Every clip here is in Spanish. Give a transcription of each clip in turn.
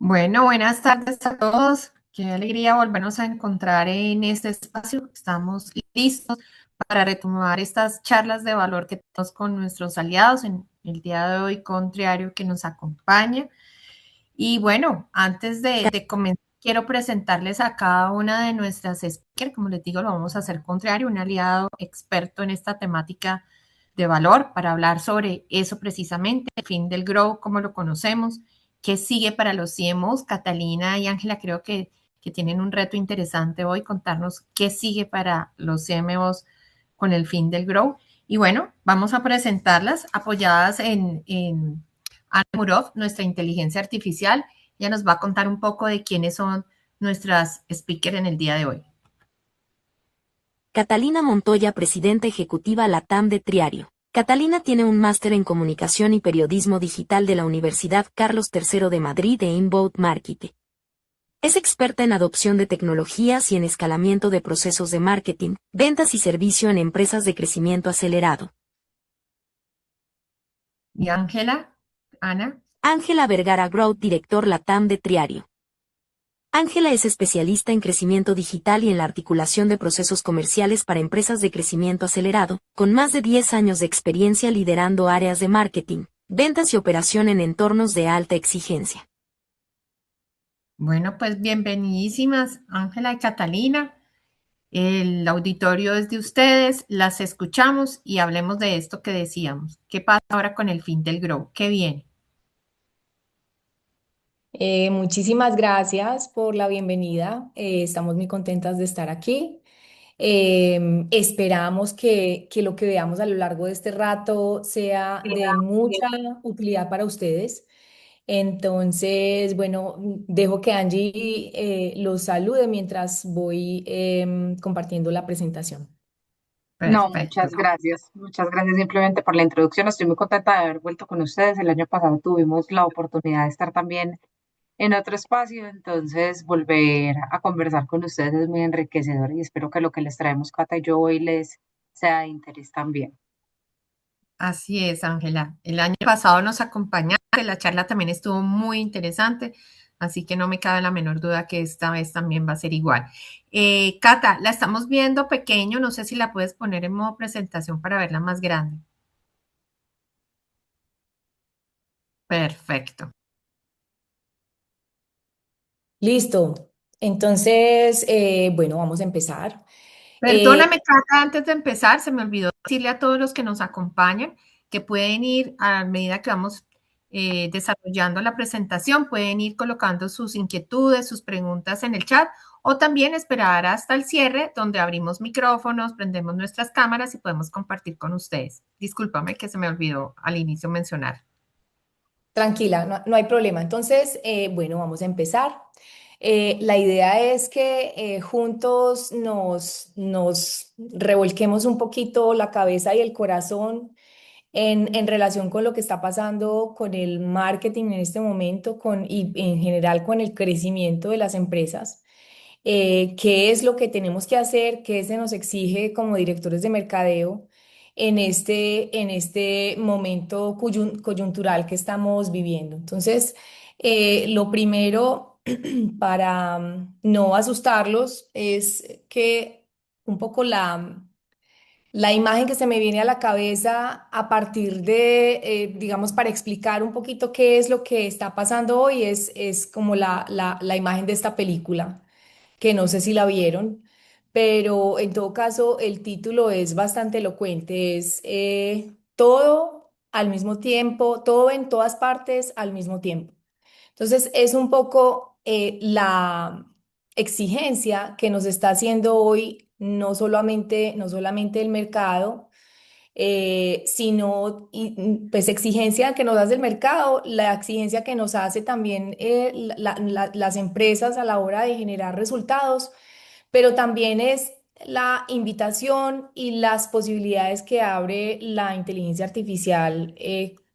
Bueno, buenas tardes a todos. Qué alegría volvernos a encontrar en este espacio. Estamos listos para retomar estas charlas de valor que tenemos con nuestros aliados en el día de hoy con Triario que nos acompaña. Y bueno, antes de comenzar, quiero presentarles a cada una de nuestras speakers. Como les digo, lo vamos a hacer con Triario, un aliado experto en esta temática de valor para hablar sobre eso precisamente, el fin del grow, como lo conocemos, qué sigue para los CMOs. Catalina y Ángela creo que tienen un reto interesante hoy, contarnos qué sigue para los CMOs con el fin del grow. Y bueno, vamos a presentarlas apoyadas en Ana Murov, nuestra inteligencia artificial. Ella nos va a contar un poco de quiénes son nuestras speakers en el día de hoy. Catalina Montoya, presidenta ejecutiva LATAM de Triario. Catalina tiene un máster en Comunicación y Periodismo Digital de la Universidad Carlos III de Madrid e Inbound Marketing. Es experta en adopción de tecnologías y en escalamiento de procesos de marketing, ventas y servicio en empresas de crecimiento acelerado. Y Ángela, Ana. Ángela Vergara Growth, director LATAM de Triario. Ángela es especialista en crecimiento digital y en la articulación de procesos comerciales para empresas de crecimiento acelerado, con más de 10 años de experiencia liderando áreas de marketing, ventas y operación en entornos de alta exigencia. Bueno, pues bienvenidísimas, Ángela y Catalina. El auditorio es de ustedes, las escuchamos y hablemos de esto que decíamos. ¿Qué pasa ahora con el fin del grow? ¿Qué viene? Muchísimas gracias por la bienvenida. Estamos muy contentas de estar aquí. Esperamos que lo que veamos a lo largo de este rato sea de mucha utilidad para ustedes. Entonces, bueno, dejo que Angie los salude mientras voy compartiendo la presentación. No, Perfecto. muchas gracias simplemente por la introducción. Estoy muy contenta de haber vuelto con ustedes. El año pasado tuvimos la oportunidad de estar también en otro espacio, entonces volver a conversar con ustedes es muy enriquecedor y espero que lo que les traemos Cata y yo hoy les sea de interés también. Así es, Ángela. El año pasado nos acompañaste, la charla también estuvo muy interesante, así que no me cabe la menor duda que esta vez también va a ser igual. Cata, la estamos viendo pequeño, no sé si la puedes poner en modo presentación para verla más grande. Perfecto. Listo. Entonces, bueno, vamos a empezar. Eh, Perdóname, Cata, antes de empezar, se me olvidó decirle a todos los que nos acompañan que pueden ir a medida que vamos desarrollando la presentación, pueden ir colocando sus inquietudes, sus preguntas en el chat o también esperar hasta el cierre donde abrimos micrófonos, prendemos nuestras cámaras y podemos compartir con ustedes. Discúlpame que se me olvidó al inicio mencionar. Tranquila, no hay problema. Entonces, bueno, vamos a empezar. La idea es que juntos nos revolquemos un poquito la cabeza y el corazón en relación con lo que está pasando con el marketing en este momento y en general con el crecimiento de las empresas. ¿Qué es lo que tenemos que hacer? ¿Qué se nos exige como directores de mercadeo en este momento coyuntural que estamos viviendo? Entonces, lo primero para no asustarlos es que un poco la imagen que se me viene a la cabeza a partir de, digamos, para explicar un poquito qué es lo que está pasando hoy es como la imagen de esta película que no sé si la vieron, pero en todo caso el título es bastante elocuente, es todo al mismo tiempo, todo en todas partes al mismo tiempo. Entonces es un poco la exigencia que nos está haciendo hoy no solamente el mercado, sino pues exigencia que nos hace el mercado, la exigencia que nos hace también las empresas a la hora de generar resultados, pero también es la invitación y las posibilidades que abre la inteligencia artificial,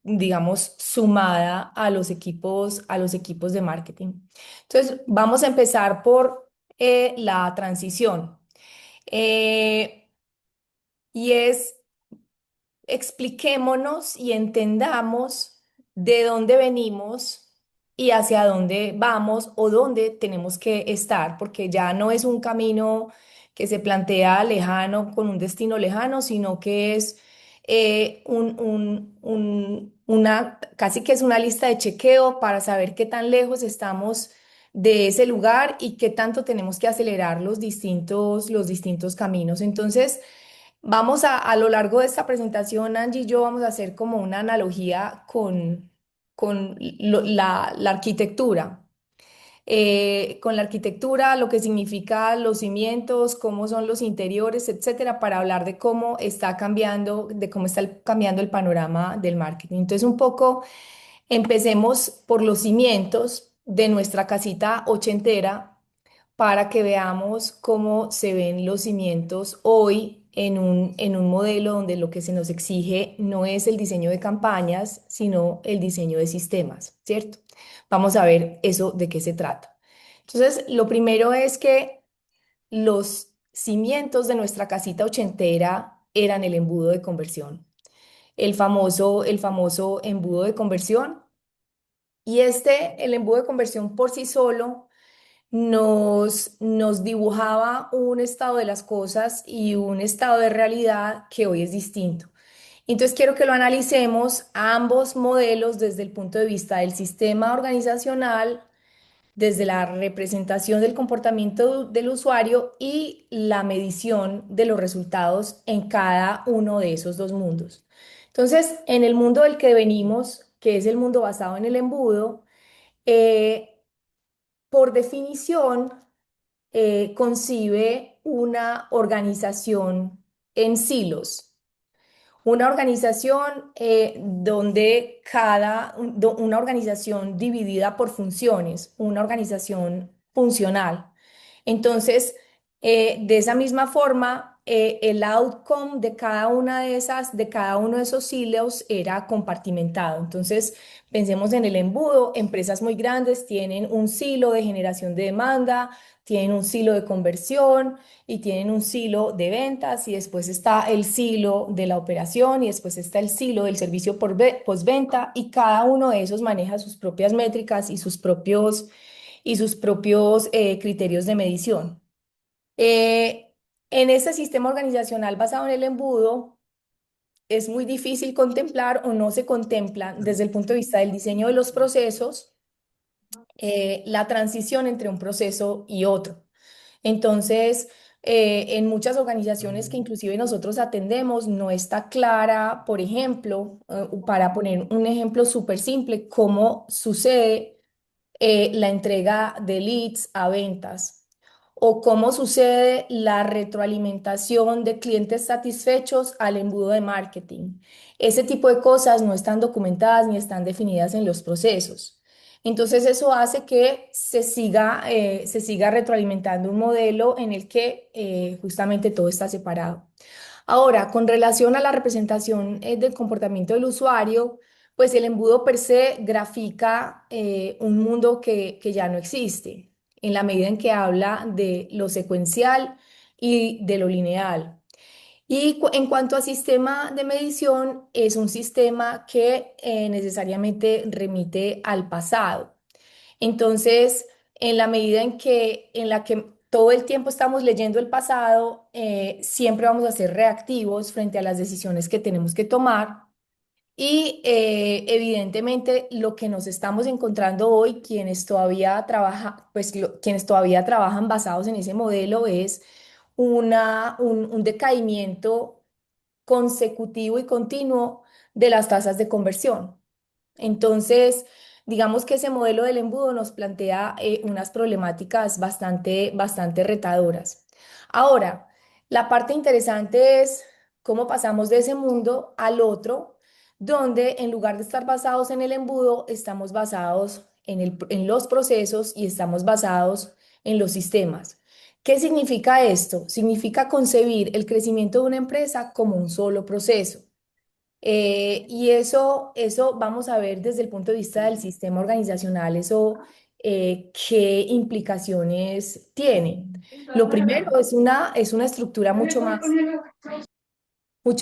digamos, sumada a los equipos de marketing. Entonces, vamos a empezar por la transición. Eh, y es expliquémonos y entendamos de dónde venimos y hacia dónde vamos o dónde tenemos que estar, porque ya no es un camino que se plantea lejano con un destino lejano, sino que es una, casi que es una lista de chequeo para saber qué tan lejos estamos de ese lugar y qué tanto tenemos que acelerar los distintos caminos. Entonces, vamos a lo largo de esta presentación, Angie y yo vamos a hacer como una analogía con la arquitectura. Con la arquitectura, lo que significa los cimientos, cómo son los interiores, etcétera, para hablar de cómo está cambiando, de cómo está cambiando el panorama del marketing. Entonces, un poco empecemos por los cimientos de nuestra casita ochentera para que veamos cómo se ven los cimientos hoy en un modelo donde lo que se nos exige no es el diseño de campañas, sino el diseño de sistemas, ¿cierto? Vamos a ver eso de qué se trata. Entonces, lo primero es que los cimientos de nuestra casita ochentera eran el embudo de conversión, el famoso embudo de conversión. Y el embudo de conversión por sí solo nos dibujaba un estado de las cosas y un estado de realidad que hoy es distinto. Entonces quiero que lo analicemos a ambos modelos desde el punto de vista del sistema organizacional, desde la representación del comportamiento del usuario y la medición de los resultados en cada uno de esos dos mundos. Entonces, en el mundo del que venimos, que es el mundo basado en el embudo, eh, por definición, concibe una organización en silos. Una organización donde una organización dividida por funciones, una organización funcional. Entonces, de esa misma forma, el outcome de cada una de de cada uno de esos silos era compartimentado. Entonces, pensemos en el embudo. Empresas muy grandes tienen un silo de generación de demanda, tienen un silo de conversión y tienen un silo de ventas y después está el silo de la operación y después está el silo del servicio postventa y cada uno de esos maneja sus propias métricas y sus propios criterios de medición. En este sistema organizacional basado en el embudo, es muy difícil contemplar o no se contempla desde el punto de vista del diseño de los procesos la transición entre un proceso y otro. Entonces, en muchas organizaciones que inclusive nosotros atendemos, no está clara, por ejemplo, para poner un ejemplo súper simple, cómo sucede la entrega de leads a ventas o cómo sucede la retroalimentación de clientes satisfechos al embudo de marketing. Ese tipo de cosas no están documentadas ni están definidas en los procesos. Entonces eso hace que se siga retroalimentando un modelo en el que justamente todo está separado. Ahora, con relación a la representación del comportamiento del usuario, pues el embudo per se grafica un mundo que ya no existe, en la medida en que habla de lo secuencial y de lo lineal. Y en cuanto a sistema de medición, es un sistema que necesariamente remite al pasado. Entonces, en la medida en la que todo el tiempo estamos leyendo el pasado, siempre vamos a ser reactivos frente a las decisiones que tenemos que tomar. Y evidentemente lo que nos estamos encontrando hoy, quienes todavía trabajan basados en ese modelo, es un decaimiento consecutivo y continuo de las tasas de conversión. Entonces, digamos que ese modelo del embudo nos plantea unas problemáticas bastante retadoras. Ahora, la parte interesante es cómo pasamos de ese mundo al otro, donde en lugar de estar basados en el embudo, estamos basados en los procesos y estamos basados en los sistemas. ¿Qué significa esto? Significa concebir el crecimiento de una empresa como un solo proceso. Y eso vamos a ver desde el punto de vista del sistema organizacional, eso qué implicaciones tiene. Lo primero es una estructura mucho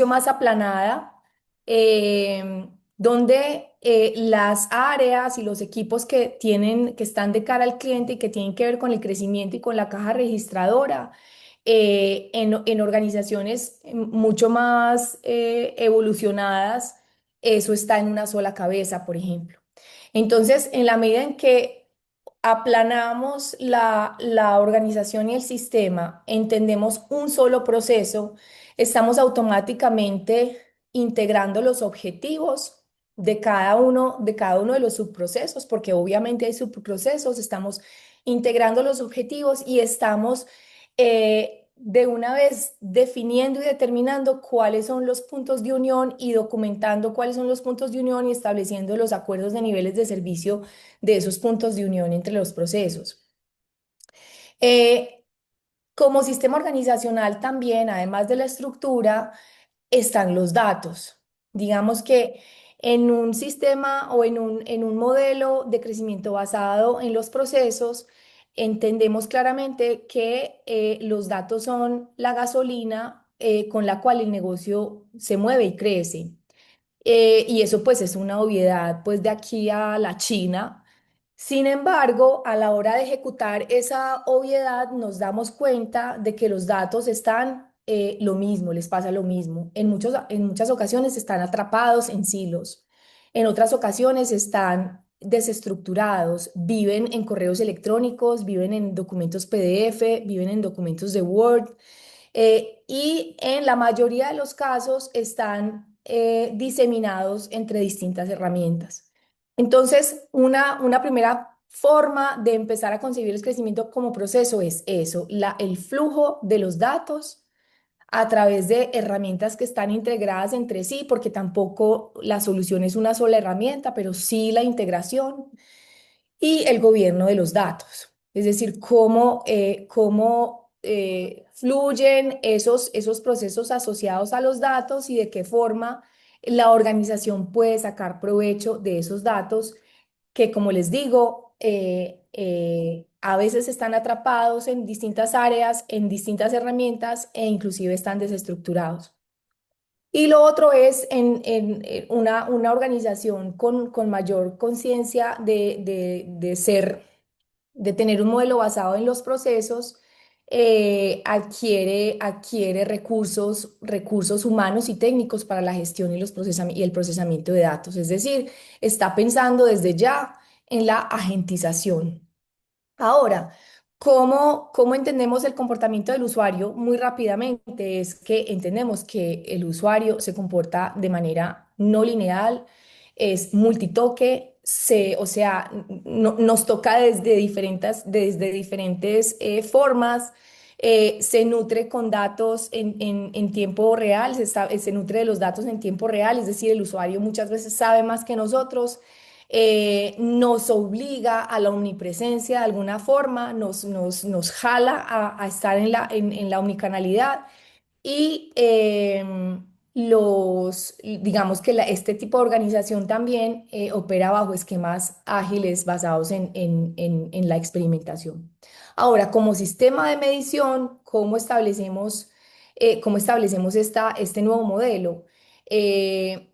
más aplanada, donde las áreas y los equipos que están de cara al cliente y que tienen que ver con el crecimiento y con la caja registradora, en organizaciones mucho más evolucionadas, eso está en una sola cabeza, por ejemplo. Entonces, en la medida en que aplanamos la organización y el sistema, entendemos un solo proceso, estamos automáticamente integrando los objetivos de cada uno de los subprocesos, porque obviamente hay subprocesos, estamos integrando los objetivos y estamos de una vez definiendo y determinando cuáles son los puntos de unión y documentando cuáles son los puntos de unión y estableciendo los acuerdos de niveles de servicio de esos puntos de unión entre los procesos. Eh, Como sistema organizacional también, además de la estructura, están los datos. Digamos que en un sistema o en un modelo de crecimiento basado en los procesos, entendemos claramente que los datos son la gasolina con la cual el negocio se mueve y crece. Y eso pues es una obviedad pues de aquí a la China. Sin embargo, a la hora de ejecutar esa obviedad nos damos cuenta de que los datos están lo mismo, les pasa lo mismo. En muchas ocasiones están atrapados en silos, en otras ocasiones están desestructurados, viven en correos electrónicos, viven en documentos PDF, viven en documentos de Word, y en la mayoría de los casos están diseminados entre distintas herramientas. Entonces, una primera forma de empezar a concebir el crecimiento como proceso es eso, el flujo de los datos a través de herramientas que están integradas entre sí, porque tampoco la solución es una sola herramienta, pero sí la integración y el gobierno de los datos. Es decir, cómo fluyen esos procesos asociados a los datos y de qué forma la organización puede sacar provecho de esos datos que, como les digo, a veces están atrapados en distintas áreas, en distintas herramientas e inclusive están desestructurados. Y lo otro es en una organización con mayor conciencia de ser, de tener un modelo basado en los procesos, adquiere recursos humanos y técnicos para la gestión y, y el procesamiento de datos. Es decir, está pensando desde ya en la agentización. Ahora, ¿cómo entendemos el comportamiento del usuario? Muy rápidamente es que entendemos que el usuario se comporta de manera no lineal, es multitoque, o sea, nos toca desde diferentes formas, se nutre con datos en tiempo real, se nutre de los datos en tiempo real, es decir, el usuario muchas veces sabe más que nosotros, nos obliga a la omnipresencia de alguna forma, nos jala a estar en la omnicanalidad y digamos que este tipo de organización también opera bajo esquemas ágiles basados en la experimentación. Ahora, como sistema de medición, cómo establecemos este nuevo modelo? Eh,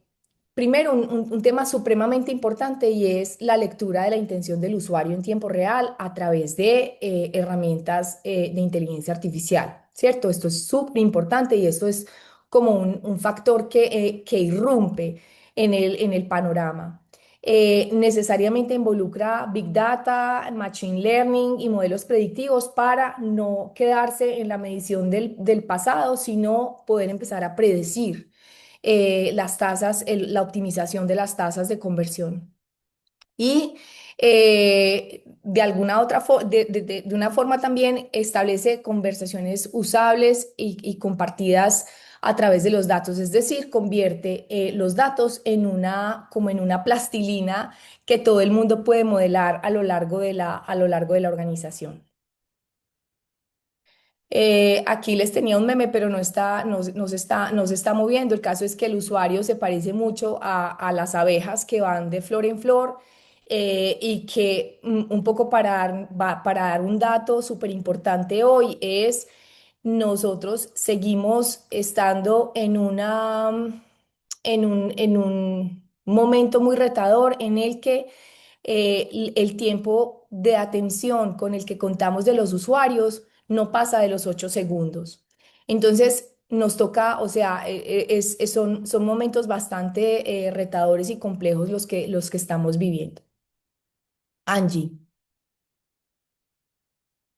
Primero, un tema supremamente importante y es la lectura de la intención del usuario en tiempo real a través de herramientas de inteligencia artificial, ¿cierto? Esto es súper importante y esto es como un factor que irrumpe en el panorama. Necesariamente involucra Big Data, Machine Learning y modelos predictivos para no quedarse en la medición del pasado, sino poder empezar a predecir las tasas, la optimización de las tasas de conversión. Y de alguna otra de una forma también establece conversaciones usables y compartidas a través de los datos, es decir, convierte los datos como en una plastilina que todo el mundo puede modelar a lo largo de la organización. Aquí les tenía un meme, pero no se está moviendo. El caso es que el usuario se parece mucho a las abejas que van de flor en flor, y que un poco para dar un dato súper importante hoy es nosotros seguimos estando en una, Un momento muy retador en el que el tiempo de atención con el que contamos de los usuarios no pasa de los 8 segundos. Entonces, nos toca, o sea, son momentos bastante retadores y complejos los que estamos viviendo. Angie.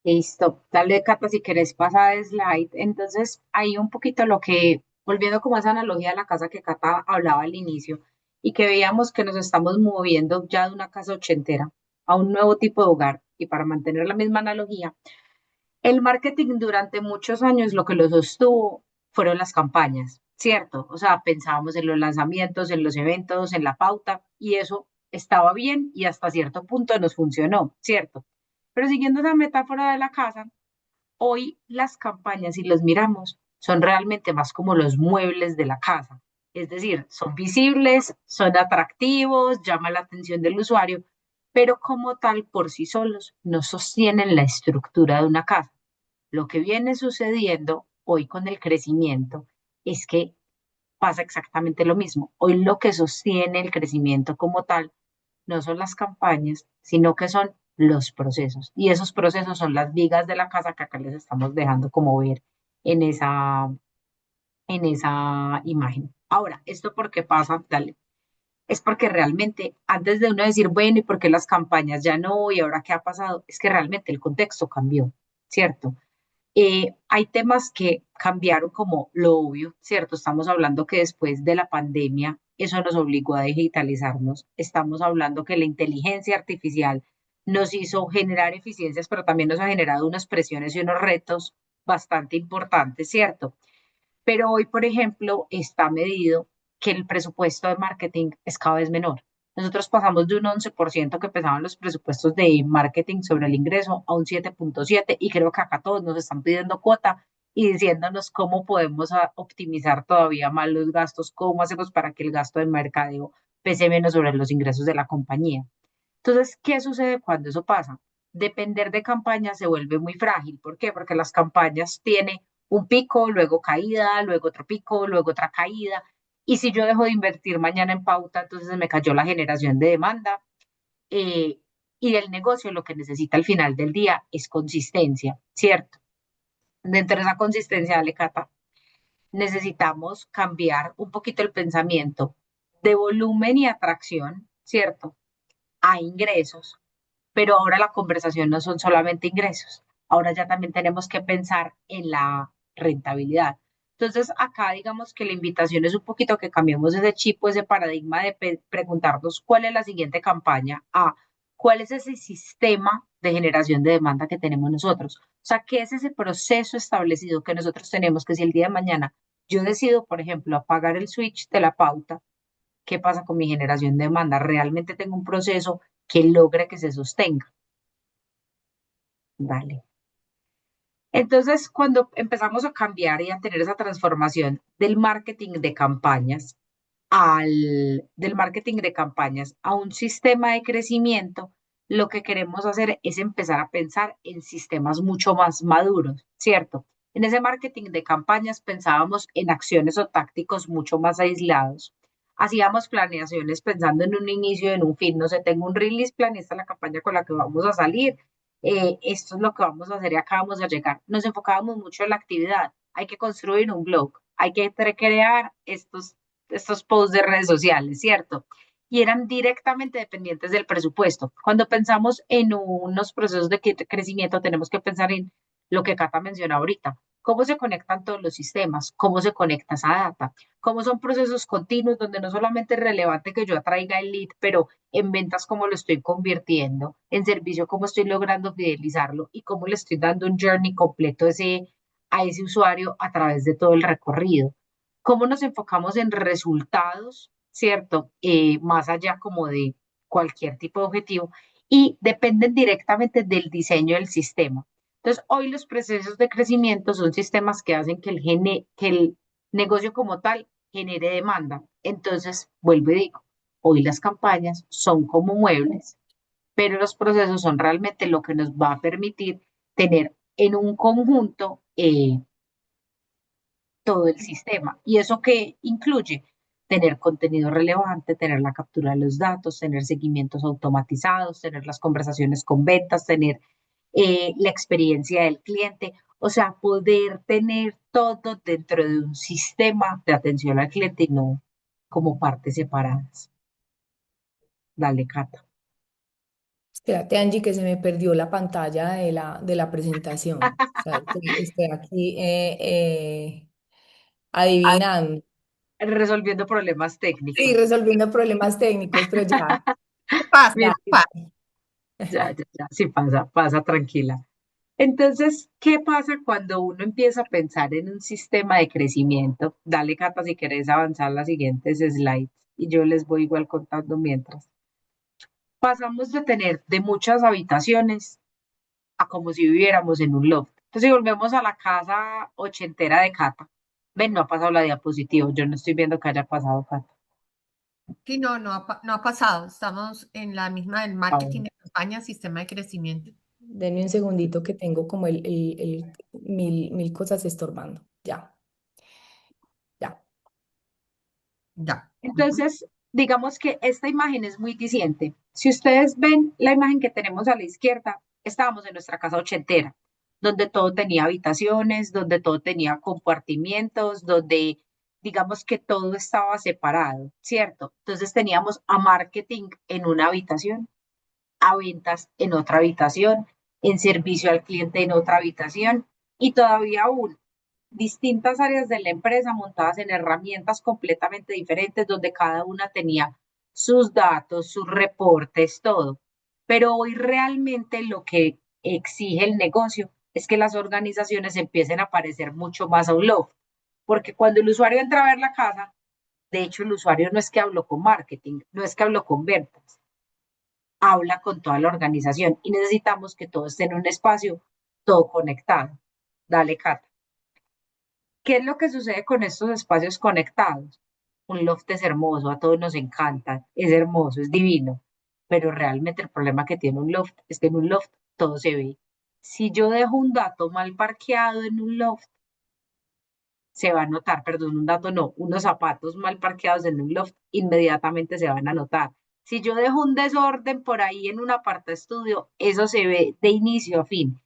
Listo, dale Cata si querés pasar de slide. Entonces, ahí un poquito lo que, volviendo como a esa analogía de la casa que Cata hablaba al inicio, y que veíamos que nos estamos moviendo ya de una casa ochentera a un nuevo tipo de hogar, y para mantener la misma analogía, el marketing durante muchos años lo que lo sostuvo fueron las campañas, ¿cierto? O sea, pensábamos en los lanzamientos, en los eventos, en la pauta, y eso estaba bien y hasta cierto punto nos funcionó, ¿cierto? Pero siguiendo esa metáfora de la casa, hoy las campañas, si los miramos, son realmente más como los muebles de la casa. Es decir, son visibles, son atractivos, llaman la atención del usuario, pero como tal, por sí solos, no sostienen la estructura de una casa. Lo que viene sucediendo hoy con el crecimiento es que pasa exactamente lo mismo. Hoy lo que sostiene el crecimiento como tal no son las campañas, sino que son los procesos. Y esos procesos son las vigas de la casa que acá les estamos dejando como ver en esa imagen. Ahora, ¿esto por qué pasa? Dale. Es porque realmente, antes de uno decir, bueno, ¿y por qué las campañas ya no? ¿Y ahora qué ha pasado? Es que realmente el contexto cambió, ¿cierto? Hay temas que cambiaron como lo obvio, ¿cierto? Estamos hablando que después de la pandemia eso nos obligó a digitalizarnos. Estamos hablando que la inteligencia artificial nos hizo generar eficiencias, pero también nos ha generado unas presiones y unos retos bastante importantes, ¿cierto? Pero hoy, por ejemplo, está medido que el presupuesto de marketing es cada vez menor. Nosotros pasamos de un 11% que pesaban los presupuestos de marketing sobre el ingreso a un 7,7 y creo que acá todos nos están pidiendo cuota y diciéndonos cómo podemos optimizar todavía más los gastos, cómo hacemos para que el gasto de mercadeo pese menos sobre los ingresos de la compañía. Entonces, ¿qué sucede cuando eso pasa? Depender de campañas se vuelve muy frágil. ¿Por qué? Porque las campañas tienen un pico, luego caída, luego otro pico, luego otra caída. Y si yo dejo de invertir mañana en pauta, entonces me cayó la generación de demanda. eh, y el negocio lo que necesita al final del día es consistencia, ¿cierto? Dentro de esa consistencia, Alecata, necesitamos cambiar un poquito el pensamiento de volumen y atracción, ¿cierto? A ingresos, pero ahora la conversación no son solamente ingresos, ahora ya también tenemos que pensar en la rentabilidad. Entonces, acá digamos que la invitación es un poquito que cambiemos ese chip o ese paradigma de preguntarnos cuál es la siguiente campaña, cuál es ese sistema de generación de demanda que tenemos nosotros. O sea, qué es ese proceso establecido que nosotros tenemos, que si el día de mañana yo decido, por ejemplo, apagar el switch de la pauta, ¿qué pasa con mi generación de demanda? ¿Realmente tengo un proceso que logre que se sostenga? Vale. Entonces, cuando empezamos a cambiar y a tener esa transformación del marketing de campañas a un sistema de crecimiento, lo que queremos hacer es empezar a pensar en sistemas mucho más maduros, ¿cierto? En ese marketing de campañas pensábamos en acciones o tácticos mucho más aislados. Hacíamos planeaciones pensando en un inicio, en un fin, no sé, tengo un release plan, esta es la campaña con la que vamos a salir, esto es lo que vamos a hacer y acá vamos a llegar. Nos enfocábamos mucho en la actividad. Hay que construir un blog, hay que crear estos posts de redes sociales, ¿cierto? Y eran directamente dependientes del presupuesto. Cuando pensamos en unos procesos de crecimiento, tenemos que pensar en lo que Cata mencionó ahorita. ¿Cómo se conectan todos los sistemas? ¿Cómo se conecta esa data? ¿Cómo son procesos continuos donde no solamente es relevante que yo atraiga el lead, pero en ventas cómo lo estoy convirtiendo, en servicio cómo estoy logrando fidelizarlo y cómo le estoy dando un journey completo a ese usuario a través de todo el recorrido? ¿Cómo nos enfocamos en resultados, cierto? Más allá como de cualquier tipo de objetivo y dependen directamente del diseño del sistema. Entonces, hoy los procesos de crecimiento son sistemas que hacen que el negocio como tal genere demanda. Entonces, vuelvo y digo, hoy las campañas son como muebles, pero los procesos son realmente lo que nos va a permitir tener en un conjunto todo el sistema. ¿Y eso qué incluye? tener contenido relevante, tener la captura de los datos, tener seguimientos automatizados, tener las conversaciones con ventas, tener la experiencia del cliente, o sea, poder tener todo dentro de un sistema de atención al cliente y no como partes separadas. Dale, Cata. Espérate, Angie, que se me perdió la pantalla de la presentación. O sea, estoy aquí adivinando. Resolviendo problemas Sí, técnicos. resolviendo problemas técnicos, pero ya, ¿Qué pasa? Bien, ya. ya, sí pasa, pasa tranquila. Entonces, ¿qué pasa cuando uno empieza a pensar en un sistema de crecimiento? Dale, Cata, si querés avanzar las siguientes slides y yo les voy igual contando mientras. Pasamos de tener de muchas habitaciones a como si viviéramos en un loft. Entonces, si volvemos a la casa ochentera de Cata, ven, no ha pasado la diapositiva, yo no estoy viendo que haya pasado, Cata. Sí, no, no ha pasado. Estamos en la misma del Ah, marketing bueno. de campaña, sistema de crecimiento. Denme un segundito que tengo como mil cosas estorbando. Ya, ya. Ya. Ujú. Entonces, digamos que esta imagen es muy diciente. Si ustedes ven la imagen que tenemos a la izquierda, estábamos en nuestra casa ochentera, donde todo tenía habitaciones, donde todo tenía compartimientos, donde digamos que todo estaba separado, ¿cierto? Entonces teníamos a marketing en una habitación, a ventas en otra habitación, en servicio al cliente en otra habitación y todavía aún distintas áreas de la empresa montadas en herramientas completamente diferentes donde cada una tenía sus datos, sus reportes, todo. Pero hoy realmente lo que exige el negocio es que las organizaciones empiecen a parecer mucho más a un loft, porque cuando el usuario entra a ver la casa, de hecho el usuario no es que habló con marketing, no es que habló con ventas, habla con toda la organización y necesitamos que todo esté en un espacio todo conectado. Dale, Cata. ¿Qué es lo que sucede con estos espacios conectados? Un loft es hermoso, a todos nos encanta, es hermoso, es divino, pero realmente el problema que tiene un loft es que en un loft todo se ve. Si yo dejo un dato mal parqueado en un loft, se va a notar, perdón, un dato no, unos zapatos mal parqueados en un loft, inmediatamente se van a notar. Si yo dejo un desorden por ahí en un aparta estudio, eso se ve de inicio a fin.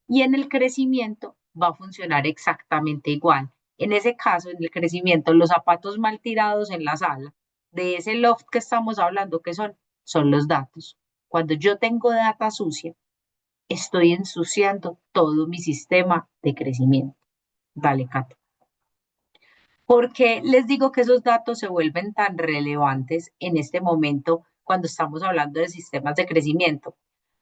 Y en el crecimiento va a funcionar exactamente igual. En ese caso, en el crecimiento, los zapatos mal tirados en la sala, de ese loft que estamos hablando, que son los datos. Cuando yo tengo data sucia, estoy ensuciando todo mi sistema de crecimiento. Dale, Cata. ¿Por qué les digo que esos datos se vuelven tan relevantes en este momento cuando estamos hablando de sistemas de crecimiento?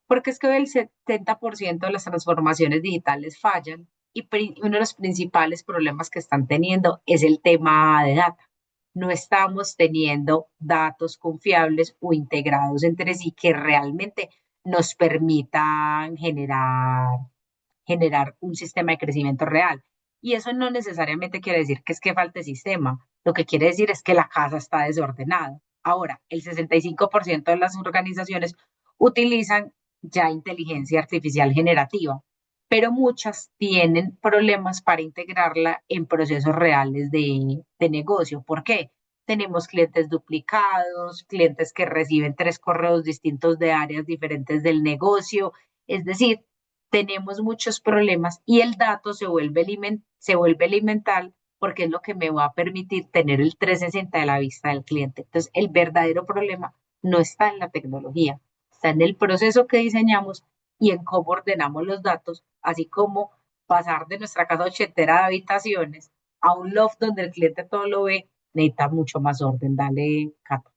Porque es que el 70% de las transformaciones digitales fallan y uno de los principales problemas que están teniendo es el tema de data. No estamos teniendo datos confiables o integrados entre sí que realmente nos permitan generar un sistema de crecimiento real. Y eso no necesariamente quiere decir que es que falte sistema, lo que quiere decir es que la casa está desordenada. Ahora, el 65% de las organizaciones utilizan ya inteligencia artificial generativa, pero muchas tienen problemas para integrarla en procesos reales de negocio. ¿Por qué? Tenemos clientes duplicados, clientes que reciben 3 correos distintos de áreas diferentes del negocio, es decir, tenemos muchos problemas y el dato se vuelve elemental porque es lo que me va a permitir tener el 360 de la vista del cliente. Entonces, el verdadero problema no está en la tecnología, está en el proceso que diseñamos y en cómo ordenamos los datos, así como pasar de nuestra casa ochentera de habitaciones a un loft donde el cliente todo lo ve, necesita mucho más orden. Dale, Cata.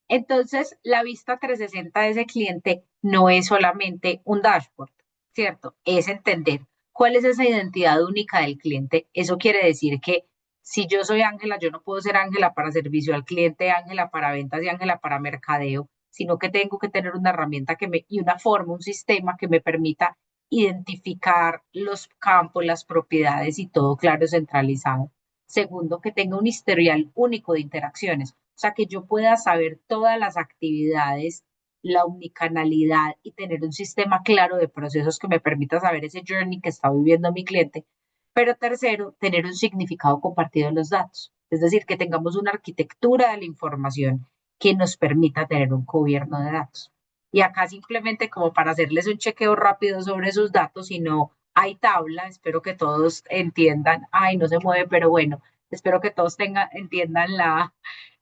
Entonces, la vista 360 de ese cliente no es solamente un dashboard, ¿cierto? Es entender cuál es esa identidad única del cliente. Eso quiere decir que si yo soy Ángela, yo no puedo ser Ángela para servicio al cliente, Ángela para ventas y Ángela para mercadeo, sino que tengo que tener una herramienta y una forma, un sistema que me permita identificar los campos, las propiedades y todo claro, centralizado. Segundo, que tenga un historial único de interacciones, o sea, que yo pueda saber todas las actividades, la omnicanalidad y tener un sistema claro de procesos que me permita saber ese journey que está viviendo mi cliente. Pero tercero, tener un significado compartido en los datos. Es decir, que tengamos una arquitectura de la información que nos permita tener un gobierno de datos. Y acá simplemente como para hacerles un chequeo rápido sobre esos datos, si no hay tabla, espero que todos entiendan, ay, no se mueve, pero bueno, espero que todos entiendan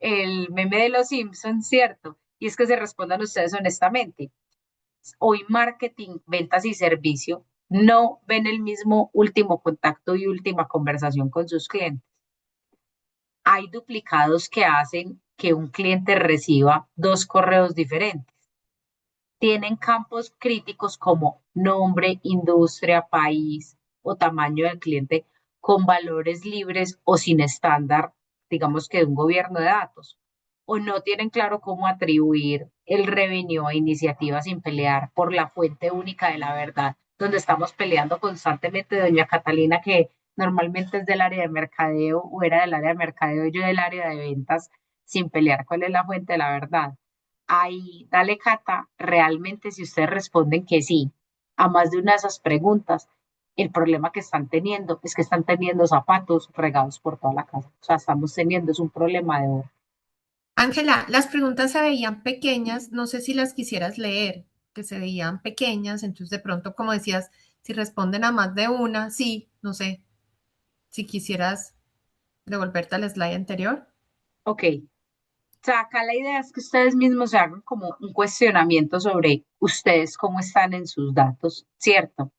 el meme de los Simpsons, ¿cierto? Y es que se respondan ustedes honestamente. Hoy marketing, ventas y servicio no ven el mismo último contacto y última conversación con sus clientes. Hay duplicados que hacen que un cliente reciba dos correos diferentes. Tienen campos críticos como nombre, industria, país o tamaño del cliente con valores libres o sin estándar, digamos que de un gobierno de datos. O no tienen claro cómo atribuir el revenue a iniciativas sin pelear por la fuente única de la verdad, donde estamos peleando constantemente, doña Catalina, que normalmente es del área de mercadeo o era del área de mercadeo, yo del área de ventas, sin pelear cuál es la fuente de la verdad. Ahí, dale Cata, realmente si ustedes responden que sí a más de una de esas preguntas, el problema que están teniendo es que están teniendo zapatos regados por toda la casa. O sea, estamos teniendo, es un problema de oro. Ángela, las preguntas se veían pequeñas, no sé si las quisieras leer, que se veían pequeñas, entonces de pronto, como decías, si responden a más de una, sí, no sé, si quisieras devolverte al slide anterior. Ok, o sea, acá la idea es que ustedes mismos se hagan como un cuestionamiento sobre ustedes cómo están en sus datos, ¿cierto?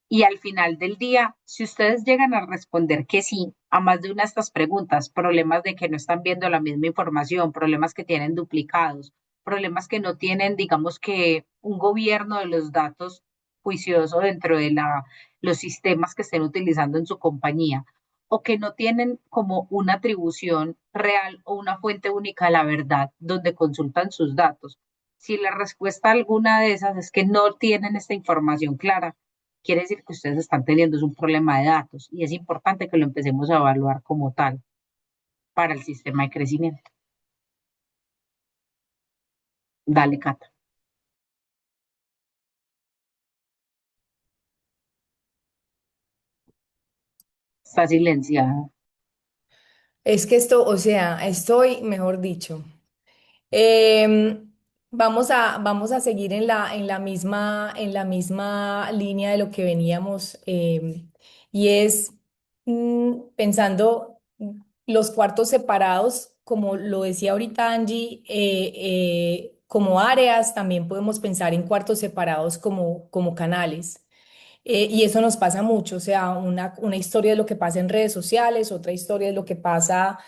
Y al final del día, si ustedes llegan a responder que sí a más de una de estas preguntas, problemas de que no están viendo la misma información, problemas que tienen duplicados, problemas que no tienen, digamos que un gobierno de los datos juicioso dentro de los sistemas que estén utilizando en su compañía, o que no tienen como una atribución real o una fuente única de la verdad donde consultan sus datos. Si la respuesta a alguna de esas es que no tienen esta información clara, quiere decir que ustedes están teniendo un problema de datos y es importante que lo empecemos a evaluar como tal para el sistema de crecimiento. Dale, Cata. Está silenciada. Es que esto, o sea, estoy, mejor dicho. Em, vamos a seguir en la misma línea de lo que veníamos, y es pensando los cuartos separados, como lo decía ahorita Angie, como áreas, también podemos pensar en cuartos separados como canales. Y eso nos pasa mucho, o sea, una historia es lo que pasa en redes sociales, otra historia es lo que pasa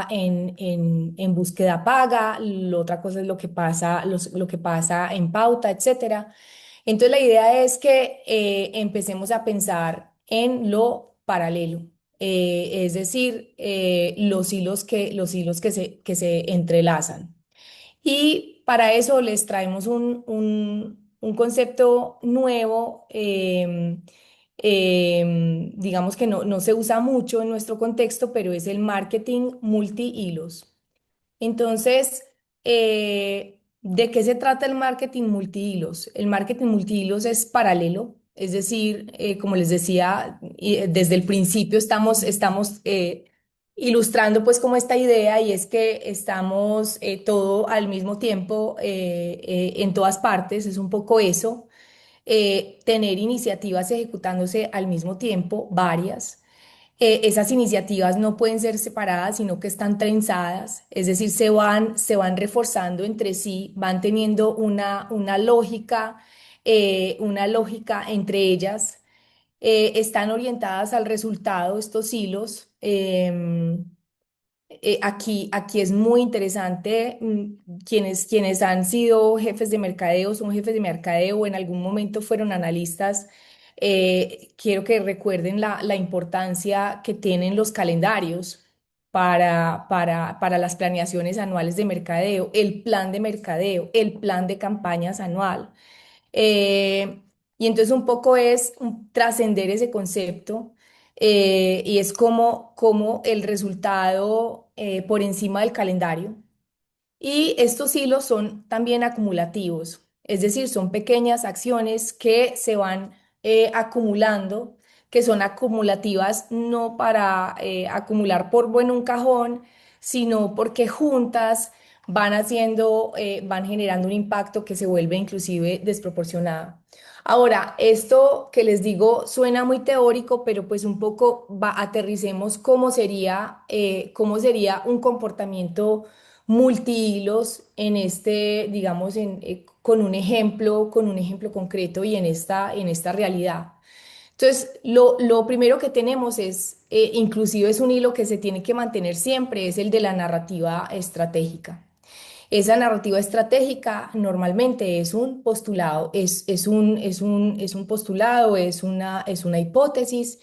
en búsqueda paga, la otra cosa es lo que pasa en pauta, etcétera. Entonces la idea es que empecemos a pensar en lo paralelo, es decir, los hilos que se entrelazan. Y para eso les traemos un concepto nuevo, digamos que no se usa mucho en nuestro contexto, pero es el marketing multi-hilos. Entonces, ¿de qué se trata el marketing multihilos? El marketing multihilos es paralelo, es decir, como les decía, desde el principio estamos ilustrando pues como esta idea y es que estamos todo al mismo tiempo en todas partes, es un poco eso, tener iniciativas ejecutándose al mismo tiempo, varias. Esas iniciativas no pueden ser separadas, sino que están trenzadas, es decir, se van reforzando entre sí, van teniendo una lógica entre ellas, están orientadas al resultado, estos hilos. Aquí es muy interesante, quienes han sido jefes de mercadeo, son jefes de mercadeo o en algún momento fueron analistas, quiero que recuerden la importancia que tienen los calendarios para las planeaciones anuales de mercadeo, el plan de mercadeo, el plan de campañas anual. Eh, y entonces un poco es trascender ese concepto, y es como el resultado por encima del calendario. Y estos hilos son también acumulativos, es decir, son pequeñas acciones que se van acumulando que son acumulativas no para acumular polvo en un cajón, sino porque juntas van haciendo, van generando un impacto que se vuelve inclusive desproporcionado. Ahora, esto que les digo suena muy teórico, pero pues un poco aterricemos cómo sería un comportamiento multihilos en este, digamos, con un ejemplo concreto y en esta realidad. Entonces, lo primero que tenemos es, inclusive es un hilo que se tiene que mantener siempre, es el de la narrativa estratégica. Esa narrativa estratégica normalmente es un postulado, es un postulado, es una hipótesis.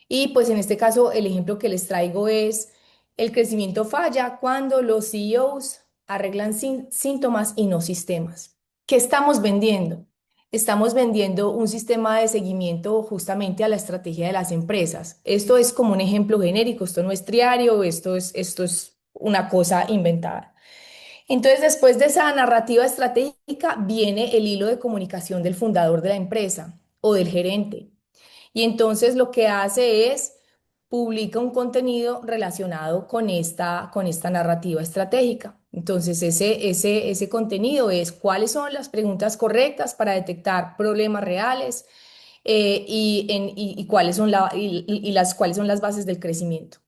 Y pues en este caso el ejemplo que les traigo es el crecimiento falla cuando los CEOs arreglan síntomas y no sistemas. ¿Qué estamos vendiendo? Estamos vendiendo un sistema de seguimiento justamente a la estrategia de las empresas. Esto es como un ejemplo genérico, esto no es triario, esto es una cosa inventada. Entonces, después de esa narrativa estratégica, viene el hilo de comunicación del fundador de la empresa o del gerente. Y entonces lo que hace es publica un contenido relacionado con esta narrativa estratégica. Entonces, ese contenido es cuáles son las preguntas correctas para detectar problemas reales y cuáles son cuáles son las bases del crecimiento.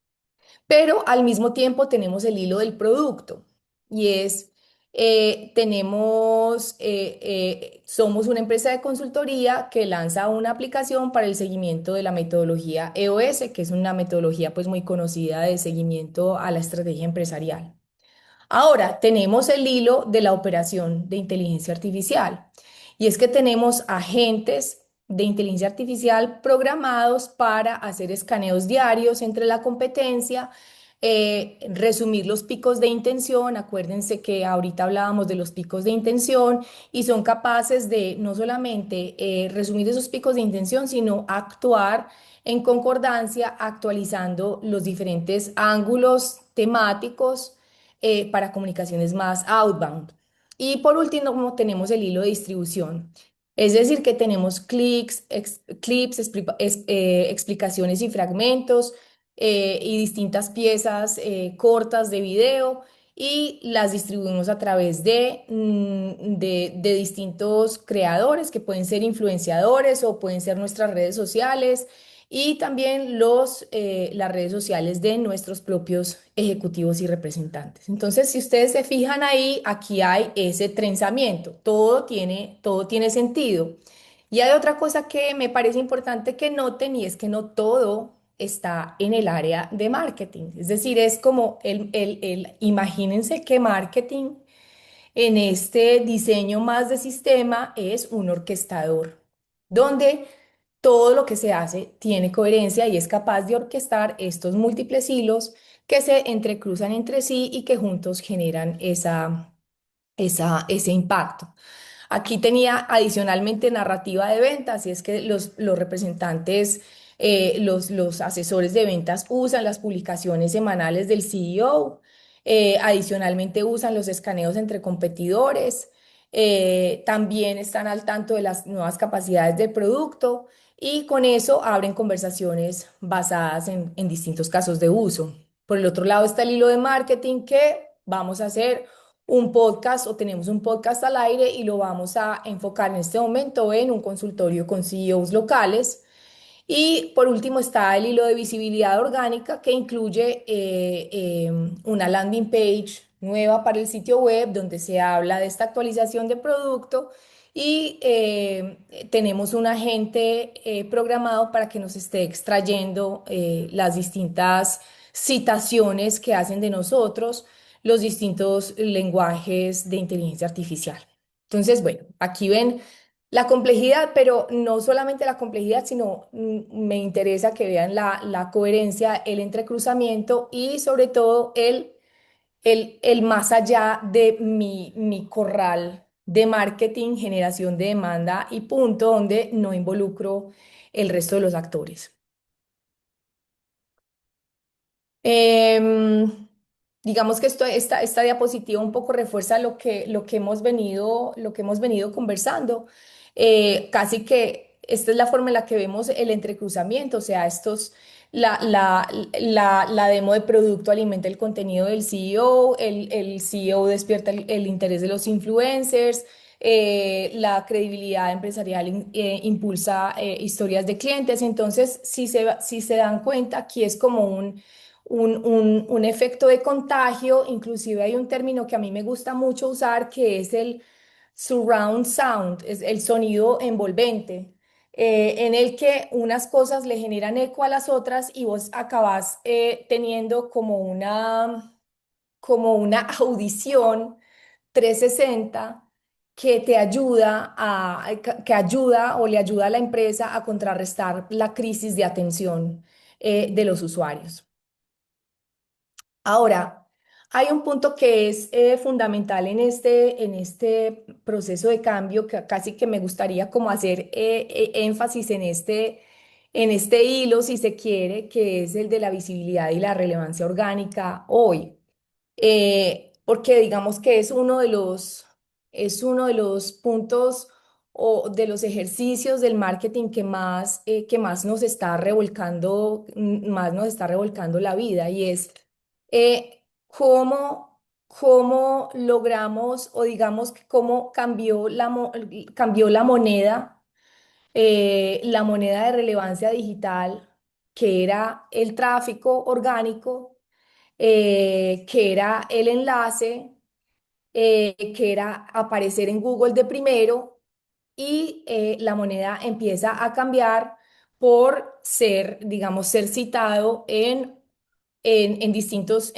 Pero al mismo tiempo tenemos el hilo del producto y es, somos una empresa de consultoría que lanza una aplicación para el seguimiento de la metodología EOS, que es una metodología pues muy conocida de seguimiento a la estrategia empresarial. Ahora tenemos el hilo de la operación de inteligencia artificial y es que tenemos agentes de inteligencia artificial programados para hacer escaneos diarios entre la competencia, resumir los picos de intención. Acuérdense que ahorita hablábamos de los picos de intención y son capaces de no solamente resumir esos picos de intención, sino actuar en concordancia, actualizando los diferentes ángulos temáticos para comunicaciones más outbound. Y por último, tenemos el hilo de distribución. Es decir, que tenemos clips, explicaciones y fragmentos y distintas piezas cortas de video y las distribuimos a través de distintos creadores que pueden ser influenciadores o pueden ser nuestras redes sociales y también las redes sociales de nuestros propios ejecutivos y representantes. Entonces, si ustedes se fijan ahí, aquí hay ese trenzamiento, todo tiene sentido. Y hay otra cosa que me parece importante que noten y es que no todo está en el área de marketing. Es decir, es como imagínense que marketing en este diseño más de sistema es un orquestador, donde todo lo que se hace tiene coherencia y es capaz de orquestar estos múltiples hilos que se entrecruzan entre sí y que juntos generan ese impacto. Aquí tenía adicionalmente narrativa de ventas, y es que los representantes, los asesores de ventas usan las publicaciones semanales del CEO, adicionalmente usan los escaneos entre competidores, también están al tanto de las nuevas capacidades del producto y con eso abren conversaciones basadas en distintos casos de uso. Por el otro lado está el hilo de marketing que vamos a hacer un podcast o tenemos un podcast al aire y lo vamos a enfocar en este momento en un consultorio con CEOs locales. Y por último está el hilo de visibilidad orgánica que incluye una landing page nueva para el sitio web donde se habla de esta actualización de producto y tenemos un agente programado para que nos esté extrayendo las distintas citaciones que hacen de nosotros los distintos lenguajes de inteligencia artificial. Entonces, bueno, aquí ven la complejidad, pero no solamente la complejidad, sino me interesa que vean la coherencia, el entrecruzamiento y sobre todo el más allá de mi corral de marketing, generación de demanda y punto donde no involucro el resto de los actores. Em, digamos que esta diapositiva un poco refuerza lo que hemos venido conversando. Casi que esta es la forma en la que vemos el entrecruzamiento, o sea, la, la, la demo de producto alimenta el contenido del CEO, el CEO despierta el interés de los influencers, la credibilidad empresarial impulsa historias de clientes. Entonces, si se dan cuenta, aquí es como un efecto de contagio. Inclusive hay un término que a mí me gusta mucho usar, que es el surround sound, es el sonido envolvente, en el que unas cosas le generan eco a las otras y vos acabas teniendo como una audición 360 que te ayuda que ayuda o le ayuda a la empresa a contrarrestar la crisis de atención de los usuarios. Ahora, hay un punto que es fundamental en este proceso de cambio, que casi que me gustaría como hacer énfasis en este hilo, si se quiere, que es el de la visibilidad y la relevancia orgánica hoy. Porque digamos que es uno de los puntos o de los ejercicios del marketing que más nos está revolcando, más nos está revolcando la vida, y es cómo logramos, o digamos que cómo cambió cambió la moneda de relevancia digital, que era el tráfico orgánico, que era el enlace, que era aparecer en Google de primero, y la moneda empieza a cambiar por ser, digamos, ser citado en distintos,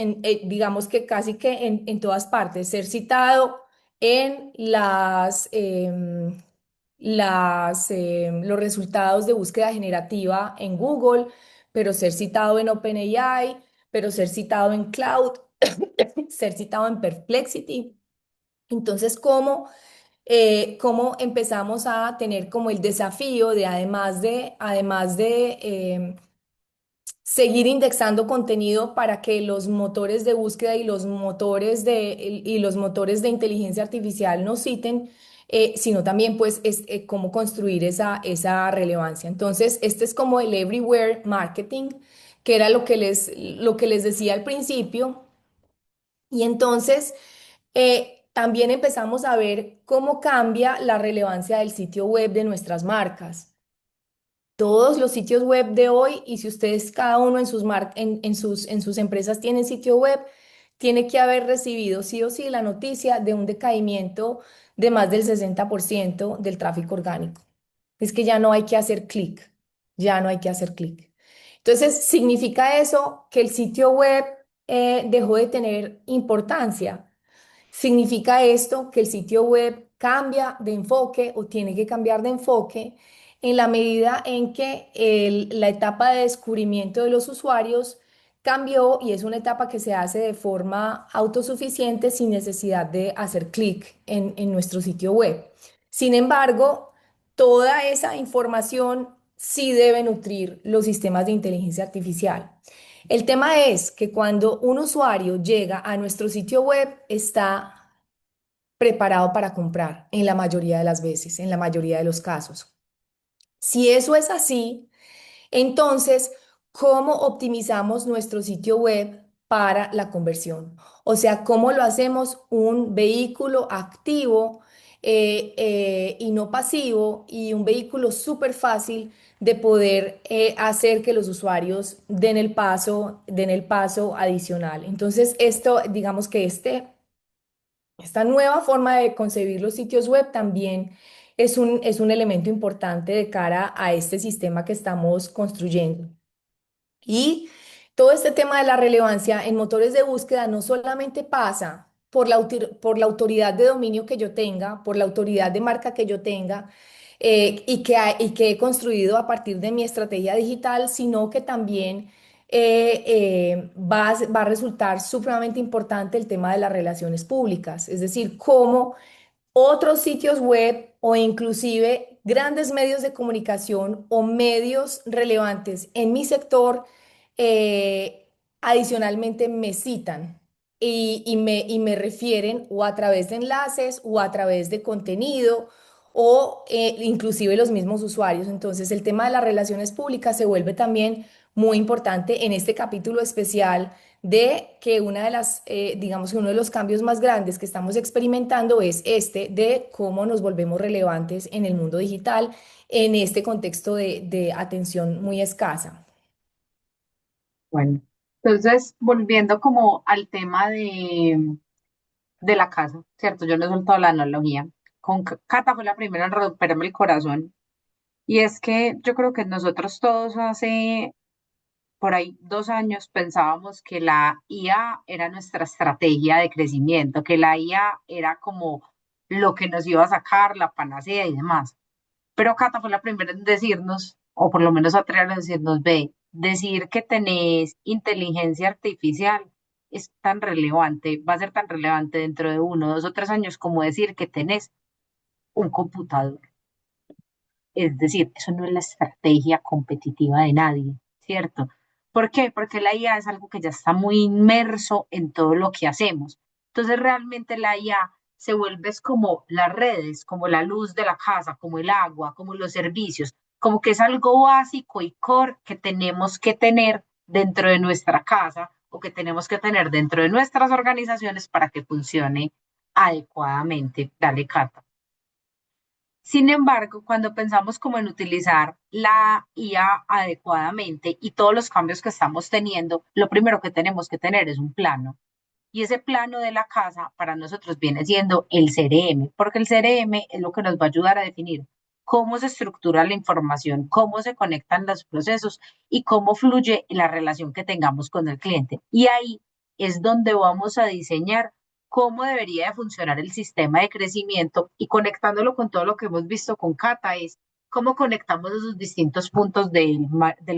digamos que casi que en todas partes, ser citado en los resultados de búsqueda generativa en Google, pero ser citado en OpenAI, pero ser citado en Cloud, ser citado en Perplexity. Entonces, ¿cómo empezamos a tener como el desafío de, además de seguir indexando contenido para que los motores de búsqueda y los motores de inteligencia artificial nos citen, sino también pues cómo construir esa relevancia? Entonces, este es como el everywhere marketing, que era lo que les decía al principio. Y entonces también empezamos a ver cómo cambia la relevancia del sitio web de nuestras marcas. Todos los sitios web de hoy, y si ustedes cada uno en sus empresas tienen sitio web, tiene que haber recibido sí o sí la noticia de un decaimiento de más del 60% del tráfico orgánico. Es que ya no hay que hacer clic, ya no hay que hacer clic. Entonces, ¿significa eso que el sitio web dejó de tener importancia? ¿Significa esto que el sitio web cambia de enfoque o tiene que cambiar de enfoque en la medida en que la etapa de descubrimiento de los usuarios cambió, y es una etapa que se hace de forma autosuficiente sin necesidad de hacer clic en nuestro sitio web? Sin embargo, toda esa información sí debe nutrir los sistemas de inteligencia artificial. El tema es que cuando un usuario llega a nuestro sitio web, está preparado para comprar en la mayoría de las veces, en la mayoría de los casos. Si eso es así, entonces, ¿cómo optimizamos nuestro sitio web para la conversión? O sea, ¿cómo lo hacemos un vehículo activo y no pasivo, y un vehículo súper fácil de poder hacer que los usuarios den el paso adicional? Entonces, esto, digamos que esta nueva forma de concebir los sitios web también es un elemento importante de cara a este sistema que estamos construyendo. Y todo este tema de la relevancia en motores de búsqueda no solamente pasa por por la autoridad de dominio que yo tenga, por la autoridad de marca que yo tenga, y que he construido a partir de mi estrategia digital, sino que también va a resultar supremamente importante el tema de las relaciones públicas, es decir, cómo otros sitios web o inclusive grandes medios de comunicación o medios relevantes en mi sector adicionalmente me citan y me refieren, o a través de enlaces o a través de contenido o inclusive los mismos usuarios. Entonces, el tema de las relaciones públicas se vuelve también muy importante en este capítulo especial de que una de las, digamos que uno de los cambios más grandes que estamos experimentando es este de cómo nos volvemos relevantes en el mundo digital en este contexto de atención muy escasa. Bueno, entonces volviendo como al tema de la casa, ¿cierto? Yo no he soltado la analogía. Con Cata fue la primera en romperme el corazón. Y es que yo creo que nosotros todos hace por ahí 2 años pensábamos que la IA era nuestra estrategia de crecimiento, que la IA era como lo que nos iba a sacar, la panacea y demás. Pero Cata fue la primera en decirnos, o por lo menos atrevernos a decirnos, ve, decir que tenés inteligencia artificial es tan relevante, va a ser tan relevante dentro de 1, 2 o 3 años como decir que tenés un computador. Es decir, eso no es la estrategia competitiva de nadie, ¿cierto? ¿Por qué? Porque la IA es algo que ya está muy inmerso en todo lo que hacemos. Entonces, realmente la IA se vuelve es como las redes, como la luz de la casa, como el agua, como los servicios, como que es algo básico y core que tenemos que tener dentro de nuestra casa o que tenemos que tener dentro de nuestras organizaciones para que funcione adecuadamente. Dale, Cata. Sin embargo, cuando pensamos como en utilizar la IA adecuadamente y todos los cambios que estamos teniendo, lo primero que tenemos que tener es un plano. Y ese plano de la casa para nosotros viene siendo el CRM, porque el CRM es lo que nos va a ayudar a definir cómo se estructura la información, cómo se conectan los procesos y cómo fluye la relación que tengamos con el cliente. Y ahí es donde vamos a diseñar cómo debería de funcionar el sistema de crecimiento y conectándolo con todo lo que hemos visto con Cata es cómo conectamos esos distintos puntos del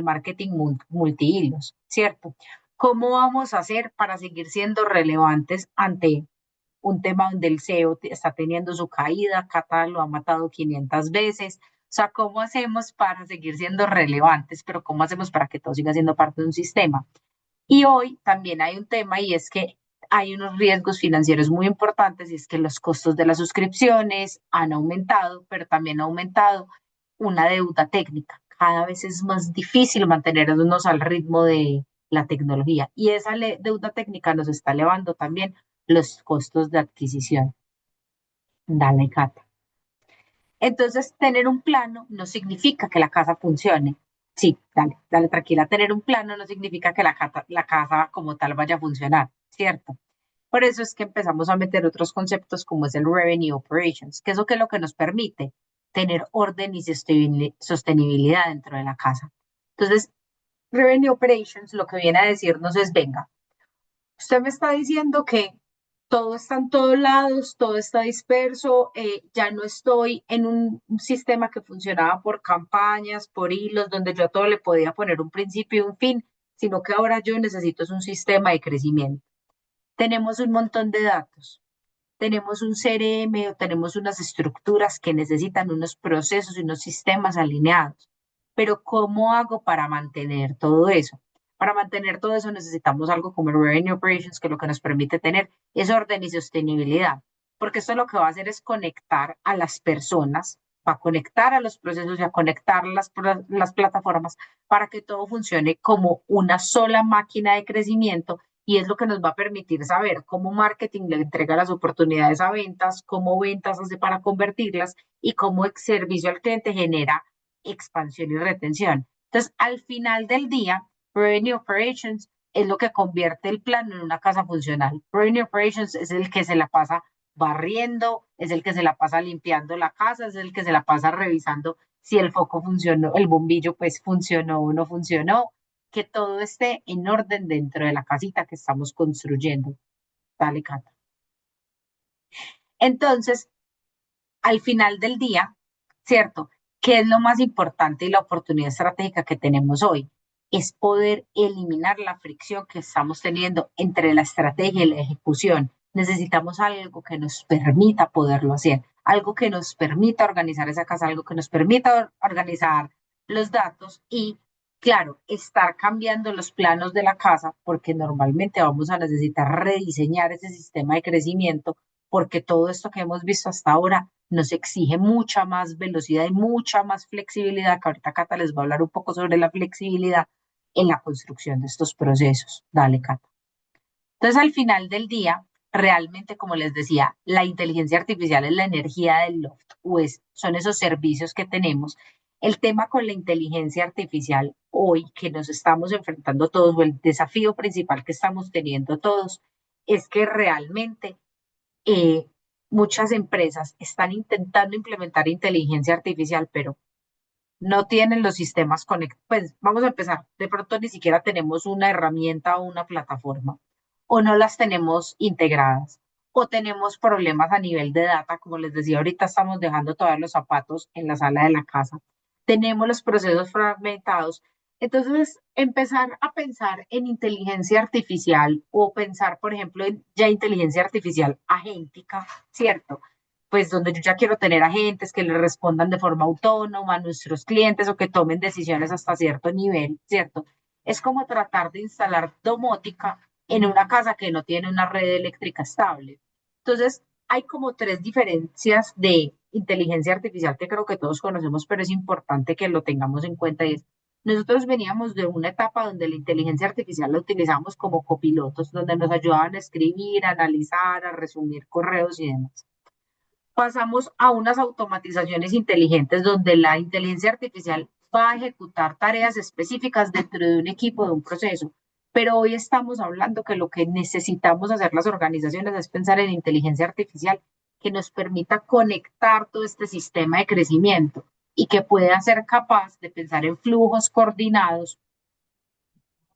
marketing multihilos, ¿cierto? ¿Cómo vamos a hacer para seguir siendo relevantes ante un tema donde el SEO está teniendo su caída? Cata lo ha matado 500 veces. O sea, ¿cómo hacemos para seguir siendo relevantes? Pero ¿cómo hacemos para que todo siga siendo parte de un sistema? Y hoy también hay un tema y es que hay unos riesgos financieros muy importantes y es que los costos de las suscripciones han aumentado, pero también ha aumentado una deuda técnica. Cada vez es más difícil mantenernos al ritmo de la tecnología y esa deuda técnica nos está elevando también los costos de adquisición. Dale, Cata. Entonces, tener un plano no significa que la casa funcione. Sí, dale, dale, tranquila. Tener un plano no significa que la casa como tal vaya a funcionar, ¿cierto? Por eso es que empezamos a meter otros conceptos como es el Revenue Operations, que eso que es lo que nos permite tener orden y sostenibilidad dentro de la casa. Entonces, Revenue Operations lo que viene a decirnos es, venga, usted me está diciendo que todo está en todos lados, todo está disperso, ya no estoy en un sistema que funcionaba por campañas, por hilos, donde yo a todo le podía poner un principio y un fin, sino que ahora yo necesito es un sistema de crecimiento. Tenemos un montón de datos, tenemos un CRM o tenemos unas estructuras que necesitan unos procesos y unos sistemas alineados. Pero ¿cómo hago para mantener todo eso? Para mantener todo eso necesitamos algo como el Revenue Operations, que lo que nos permite tener es orden y sostenibilidad, porque esto lo que va a hacer es conectar a las personas, va a conectar a los procesos y a conectar las plataformas para que todo funcione como una sola máquina de crecimiento y es lo que nos va a permitir saber cómo marketing le entrega las oportunidades a ventas, cómo ventas hace para convertirlas y cómo el servicio al cliente genera expansión y retención. Entonces, al final del día, Revenue Operations es lo que convierte el plano en una casa funcional. Revenue Operations es el que se la pasa barriendo, es el que se la pasa limpiando la casa, es el que se la pasa revisando si el foco funcionó, el bombillo pues funcionó o no funcionó, que todo esté en orden dentro de la casita que estamos construyendo. Dale, Cata. Entonces, al final del día, ¿cierto? ¿Qué es lo más importante y la oportunidad estratégica que tenemos hoy? Es poder eliminar la fricción que estamos teniendo entre la estrategia y la ejecución. Necesitamos algo que nos permita poderlo hacer, algo que nos permita organizar esa casa, algo que nos permita organizar los datos y, claro, estar cambiando los planos de la casa porque normalmente vamos a necesitar rediseñar ese sistema de crecimiento porque todo esto que hemos visto hasta ahora nos exige mucha más velocidad y mucha más flexibilidad, que ahorita Cata les va a hablar un poco sobre la flexibilidad en la construcción de estos procesos. Dale, Cata. Entonces, al final del día, realmente, como les decía, la inteligencia artificial es la energía del loft, pues son esos servicios que tenemos. El tema con la inteligencia artificial hoy que nos estamos enfrentando todos, o el desafío principal que estamos teniendo todos, es que realmente eh, muchas empresas están intentando implementar inteligencia artificial, pero no tienen los sistemas conectados. Pues vamos a empezar, de pronto ni siquiera tenemos una herramienta o una plataforma, o no las tenemos integradas, o tenemos problemas a nivel de data, como les decía, ahorita estamos dejando todos los zapatos en la sala de la casa, tenemos los procesos fragmentados. Entonces, empezar a pensar en inteligencia artificial o pensar, por ejemplo, en ya inteligencia artificial agéntica, ¿cierto? Pues donde yo ya quiero tener agentes que le respondan de forma autónoma a nuestros clientes o que tomen decisiones hasta cierto nivel, ¿cierto? Es como tratar de instalar domótica en una casa que no tiene una red eléctrica estable. Entonces, hay como tres diferencias de inteligencia artificial que creo que todos conocemos, pero es importante que lo tengamos en cuenta. Y es, nosotros veníamos de una etapa donde la inteligencia artificial la utilizamos como copilotos, donde nos ayudaban a escribir, a analizar, a resumir correos y demás. Pasamos a unas automatizaciones inteligentes donde la inteligencia artificial va a ejecutar tareas específicas dentro de un equipo, de un proceso. Pero hoy estamos hablando que lo que necesitamos hacer las organizaciones es pensar en inteligencia artificial que nos permita conectar todo este sistema de crecimiento y que pueda ser capaz de pensar en flujos coordinados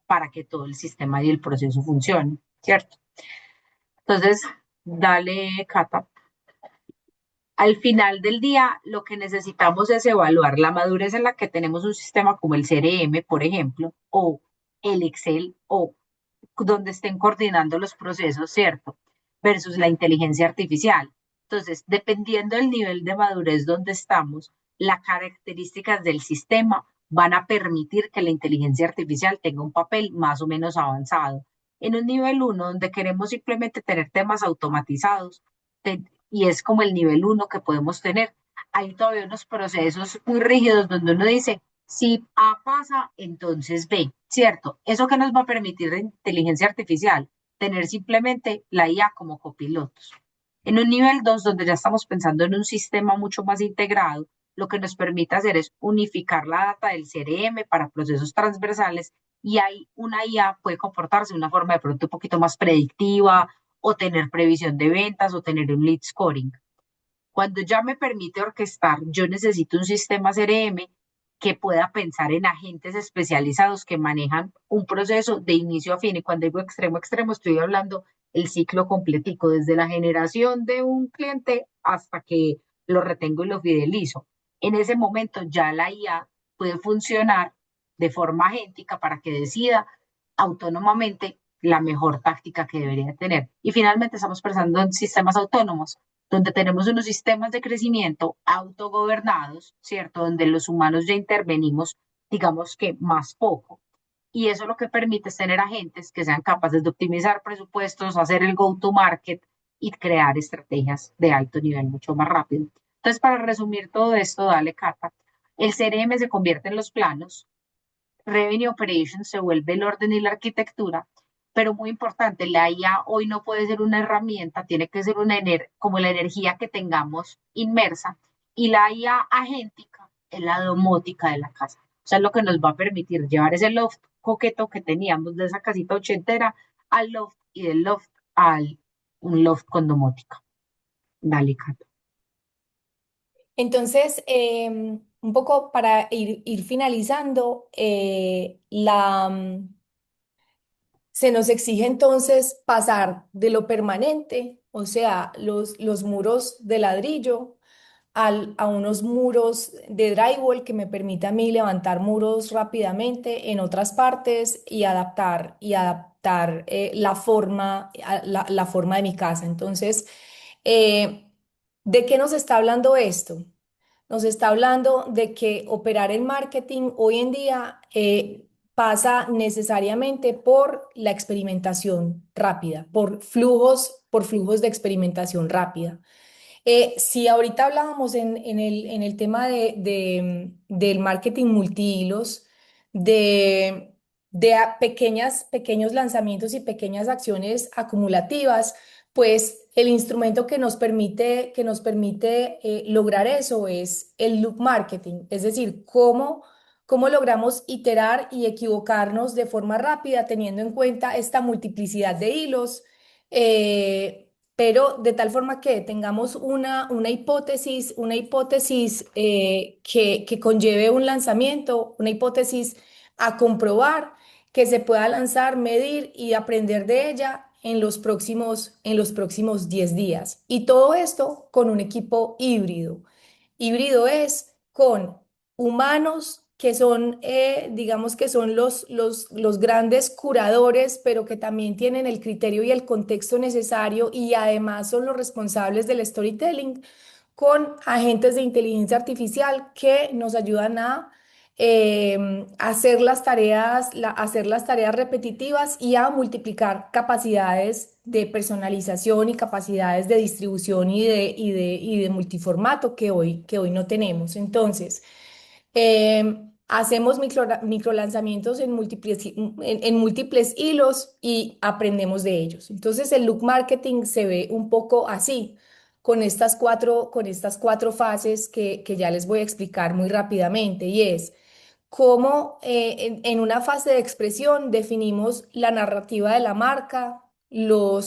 para que todo el sistema y el proceso funcione, ¿cierto? Entonces, dale, Cata. Al final del día, lo que necesitamos es evaluar la madurez en la que tenemos un sistema como el CRM, por ejemplo, o el Excel, o donde estén coordinando los procesos, ¿cierto? Versus la inteligencia artificial. Entonces, dependiendo del nivel de madurez donde estamos, las características del sistema van a permitir que la inteligencia artificial tenga un papel más o menos avanzado. En un nivel uno, donde queremos simplemente tener temas automatizados, y es como el nivel uno que podemos tener, hay todavía unos procesos muy rígidos donde uno dice, si A pasa, entonces B, ¿cierto? ¿Eso que nos va a permitir la inteligencia artificial? Tener simplemente la IA como copilotos. En un nivel 2 donde ya estamos pensando en un sistema mucho más integrado, lo que nos permite hacer es unificar la data del CRM para procesos transversales y ahí una IA puede comportarse de una forma de pronto un poquito más predictiva o tener previsión de ventas o tener un lead scoring. Cuando ya me permite orquestar, yo necesito un sistema CRM que pueda pensar en agentes especializados que manejan un proceso de inicio a fin. Y cuando digo extremo, extremo, estoy hablando el ciclo completico, desde la generación de un cliente hasta que lo retengo y lo fidelizo. En ese momento ya la IA puede funcionar de forma agéntica para que decida autónomamente la mejor táctica que debería tener. Y finalmente estamos pensando en sistemas autónomos donde tenemos unos sistemas de crecimiento autogobernados, ¿cierto? Donde los humanos ya intervenimos, digamos que más poco. Y eso lo que permite es tener agentes que sean capaces de optimizar presupuestos, hacer el go-to-market y crear estrategias de alto nivel mucho más rápido. Entonces, para resumir todo esto, dale, Cata, el CRM se convierte en los planos, Revenue Operations se vuelve el orden y la arquitectura, pero muy importante, la IA hoy no puede ser una herramienta, tiene que ser una como la energía que tengamos inmersa, y la IA agéntica es la domótica de la casa. O sea, es lo que nos va a permitir llevar ese loft coqueto que teníamos de esa casita ochentera al loft y del loft al un loft con domótica. Dale, Cata. Entonces, un poco para ir finalizando, se nos exige entonces pasar de lo permanente, o sea, los muros de ladrillo, a unos muros de drywall que me permite a mí levantar muros rápidamente en otras partes y adaptar la forma de mi casa. Entonces, ¿de qué nos está hablando esto? Nos está hablando de que operar en marketing hoy en día pasa necesariamente por la experimentación rápida, por flujos de experimentación rápida. Si ahorita hablábamos en el tema del marketing multihilos, de, pequeños lanzamientos y pequeñas acciones acumulativas, pues el instrumento que nos permite lograr eso es el loop marketing, es decir, cómo logramos iterar y equivocarnos de forma rápida teniendo en cuenta esta multiplicidad de hilos. Pero de tal forma que tengamos una hipótesis que conlleve un lanzamiento, una hipótesis a comprobar, que se pueda lanzar, medir y aprender de ella en los próximos 10 días. Y todo esto con un equipo híbrido. Híbrido es con humanos que son, digamos que son los grandes curadores, pero que también tienen el criterio y el contexto necesario y además son los responsables del storytelling, con agentes de inteligencia artificial que nos ayudan a hacer las tareas repetitivas y a multiplicar capacidades de personalización y capacidades de distribución y de multiformato que hoy no tenemos. Entonces, hacemos microlanzamientos en múltiples hilos y aprendemos de ellos. Entonces, el loop marketing se ve un poco así, con estas cuatro fases que ya les voy a explicar muy rápidamente, y es cómo en una fase de expresión definimos la narrativa de la marca, lo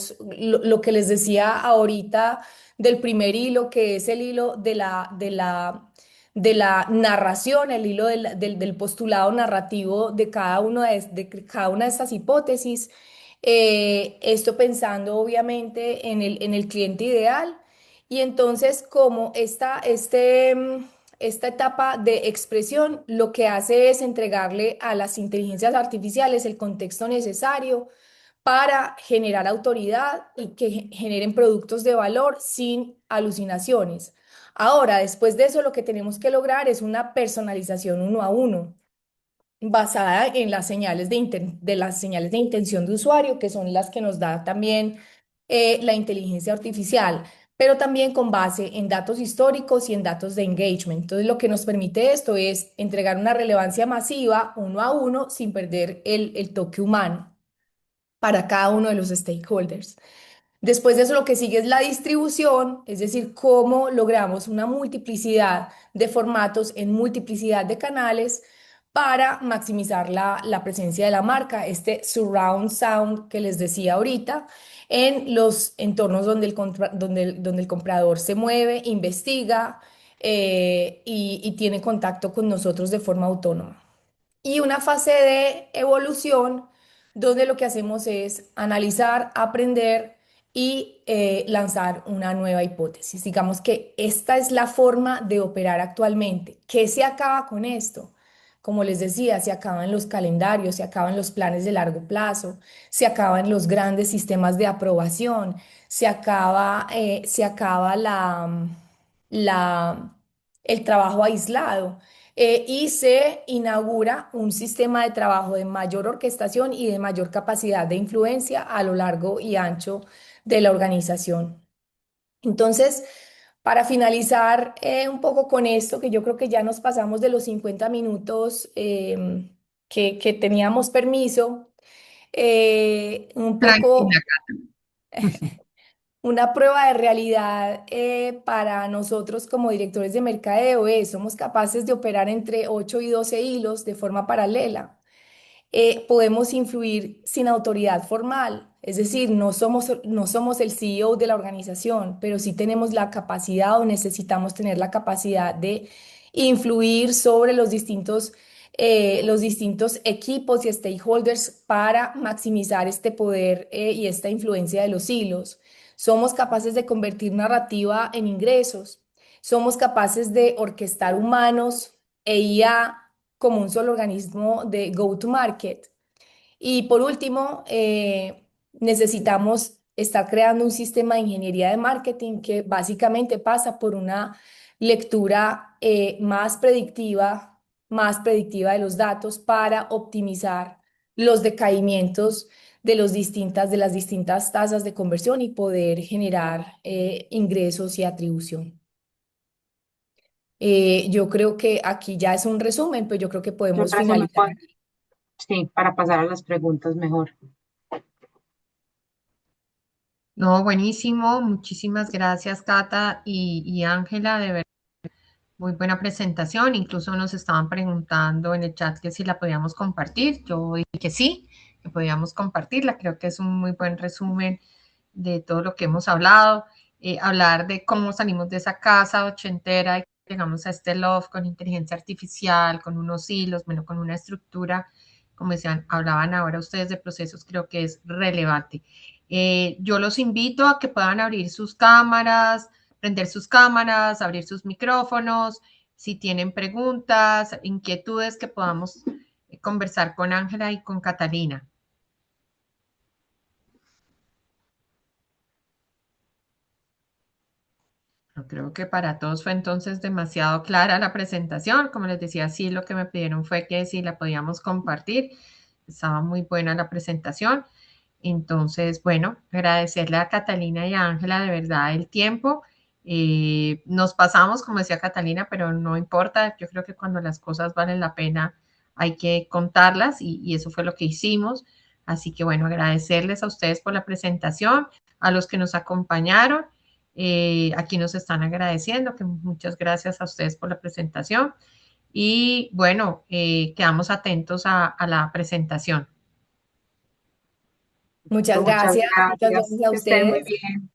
que les decía ahorita del primer hilo, que es el hilo de la narración, el hilo del postulado narrativo de cada una de estas hipótesis. Esto pensando obviamente en el cliente ideal. Y entonces, como esta etapa de expresión lo que hace es entregarle a las inteligencias artificiales el contexto necesario para generar autoridad y que generen productos de valor sin alucinaciones. Ahora, después de eso, lo que tenemos que lograr es una personalización uno a uno, basada en las señales de intención de usuario, que son las que nos da también la inteligencia artificial, pero también con base en datos históricos y en datos de engagement. Entonces, lo que nos permite esto es entregar una relevancia masiva uno a uno sin perder el toque humano para cada uno de los stakeholders. Después de eso, lo que sigue es la distribución, es decir, cómo logramos una multiplicidad de formatos en multiplicidad de canales para maximizar la presencia de la marca, este surround sound que les decía ahorita, en los entornos donde el comprador se mueve, investiga y tiene contacto con nosotros de forma autónoma. Y una fase de evolución donde lo que hacemos es analizar, aprender y lanzar una nueva hipótesis. Digamos que esta es la forma de operar actualmente. ¿Qué se acaba con esto? Como les decía, se acaban los calendarios, se acaban los planes de largo plazo, se acaban los grandes sistemas de aprobación, se acaba la, el trabajo aislado, y se inaugura un sistema de trabajo de mayor orquestación y de mayor capacidad de influencia a lo largo y ancho de la organización. Entonces, para finalizar un poco con esto, que yo creo que ya nos pasamos de los 50 minutos que teníamos permiso, un poco Tranquila. una prueba de realidad para nosotros como directores de mercadeo es: somos capaces de operar entre 8 y 12 hilos de forma paralela. Podemos influir sin autoridad formal, es decir, no somos el CEO de la organización, pero sí tenemos la capacidad o necesitamos tener la capacidad de influir sobre los distintos equipos y stakeholders para maximizar este poder y esta influencia de los hilos. Somos capaces de convertir narrativa en ingresos. Somos capaces de orquestar humanos e IA como un solo organismo de go-to-market. Y por último, necesitamos estar creando un sistema de ingeniería de marketing que básicamente pasa por una lectura más predictiva más predictiva de los datos para optimizar los decaimientos de las distintas tasas de conversión y poder generar ingresos y atribución. Yo creo que aquí ya es un resumen, pero yo creo que Yo podemos resumen, finalizar. sí, para pasar a las preguntas mejor. No, buenísimo. Muchísimas gracias, Cata y Ángela, de verdad. Muy buena presentación. Incluso nos estaban preguntando en el chat que si la podíamos compartir. Yo dije que sí, que podíamos compartirla. Creo que es un muy buen resumen de todo lo que hemos hablado. Hablar de cómo salimos de esa casa ochentera y llegamos a este loft con inteligencia artificial, con unos hilos, bueno, con una estructura, como decían, hablaban ahora ustedes de procesos, creo que es relevante. Yo los invito a que puedan abrir sus cámaras, prender sus cámaras, abrir sus micrófonos, si tienen preguntas, inquietudes, que podamos conversar con Ángela y con Catalina. Yo creo que para todos fue entonces demasiado clara la presentación. Como les decía, sí, lo que me pidieron fue que si la podíamos compartir. Estaba muy buena la presentación. Entonces, bueno, agradecerle a Catalina y a Ángela de verdad el tiempo. Nos pasamos, como decía Catalina, pero no importa. Yo creo que cuando las cosas valen la pena hay que contarlas y eso fue lo que hicimos. Así que bueno, agradecerles a ustedes por la presentación, a los que nos acompañaron. Aquí nos están agradeciendo, que muchas gracias a ustedes por la presentación. Y bueno, quedamos atentos a la presentación. Muchas Muchas gracias, muchas gracias. gracias a Que estén muy ustedes. bien.